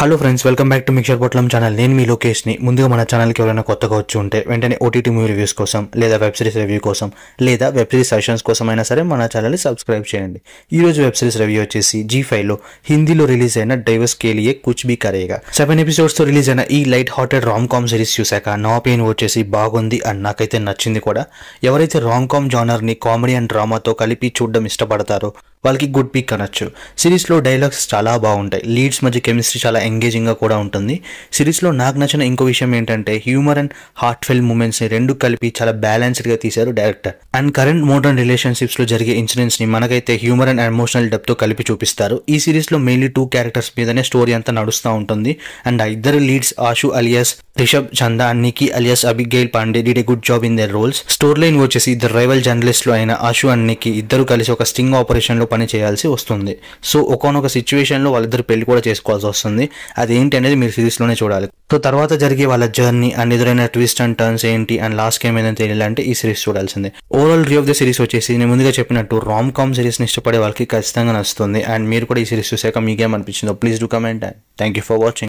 Hello friends, welcome back to mixture పొట్లం channel. నేను మీ లోకేష్ని. ముందుగా మన ఛానల్కి ఎవరైనా కొత్తగా వచ్చి ఉంటే వెంటనే ఓటీటీ మూవీ రివ్యూస్ కోసం లేదా వెబ్ సిరీస్ రివ్యూ కోసం లేదా వెబ్ సిరీస్ సజెషన్స్ కోసం అయినా సరే మన ఛానల్ని సబ్స్క్రైబ్ చేయండి. ఈరోజు వెబ్ సిరీస్ రివ్యూ వచ్చేసి G5లో హిందీలో రిలీజ్ అయిన డైవర్స్ కే లియే కుచ్ భీ కరేగా 7 ఎపిసోడ్స్తో రిలీజ్ అయిన ఈ light hearted rom com series చూశాక నా ఒపీనియన్ వచ్చేసి బాగుంది అండ్ నాకైతే నచ్చింది కూడా. ఎవరైతే రామ్ కామ్ జానర్ని కామెడీ అండ్ డ్రామాతో కలిపి చూడడం ఇష్టపడతారో వాళ్ళకి గుడ్ పిక్ అనొచ్చు. సిరీస్లో డైలాగ్స్ చాలా బాగుంటాయి, లీడ్స్ మధ్య కెమిస్ట్రీ చాలా ఎంగేజింగ్గా కూడా ఉంటుంది. సిరీస్లో నాకు నచ్చిన ఇంకో విషయం ఏంటంటే హ్యూమర్ అండ్ హార్ట్ ఫెల్ మూమెంట్స్ని రెండు కలిపి చాలా బ్యాలెన్స్డ్గా తీశారు డైరెక్టర్. అండ్ కరెంట్ మోడర్న్ రిలేషన్షిప్స్లో జరిగే ఇన్సిడెంట్స్ని మనకైతే హ్యూమర్ అండ్ ఎమోషనల్ డెప్త్తో కలిపి చూపిస్తారు. ఈ సిరీస్లో మెయిన్లీ 2 క్యారెక్టర్స్ మీదనే స్టోరీ అంతా నడుస్తూ ఉంటుంది. అండ్ ఆ ఇద్దరు leads Ashu alias Rishabh Chanda and Niki alias Abigail Pandey did a good job in their roles. Story line వచ్చేసి ఇద్దరు రైవల్ జర్నలిస్టులు అయిన ఆషు అండ్ నికీ ఇద్దరు కలిసి ఒక స్టింగ్ ఆపరేషన్లో పని చేయాల్సి వస్తుంది. సో ఒకనొక సిచ్యువేషన్లో వాళ్ళిద్దరు పెళ్లి కూడా చేసుకోవాల్సి వస్తుంది. అదేంటి అనేది మీరు సిరీస్లోనే చూడాలి. సో తర్వాత జరిగే వాళ్ళ జర్నీ అండ్ ఎదురైన ట్విస్ట్ అండ్ టర్న్స్ ఏంటి అండ్ లాస్ట్ ఏమైందని తెలియాలంటే ఈ సిరీస్ చూడాల్సిందే. Overall review of the series వచ్చేసి నేను ముందుగా చెప్పినట్టు రామ్ కామ్ సిరీస్ని ఇష్టపడే వాళ్ళకి ఖచ్చితంగా నచ్చుతుంది. అండ్ మీరు కూడా ఈ సిరీస్ చూసాక మీకేమనిపించిందో please do comment. And thank you for watching.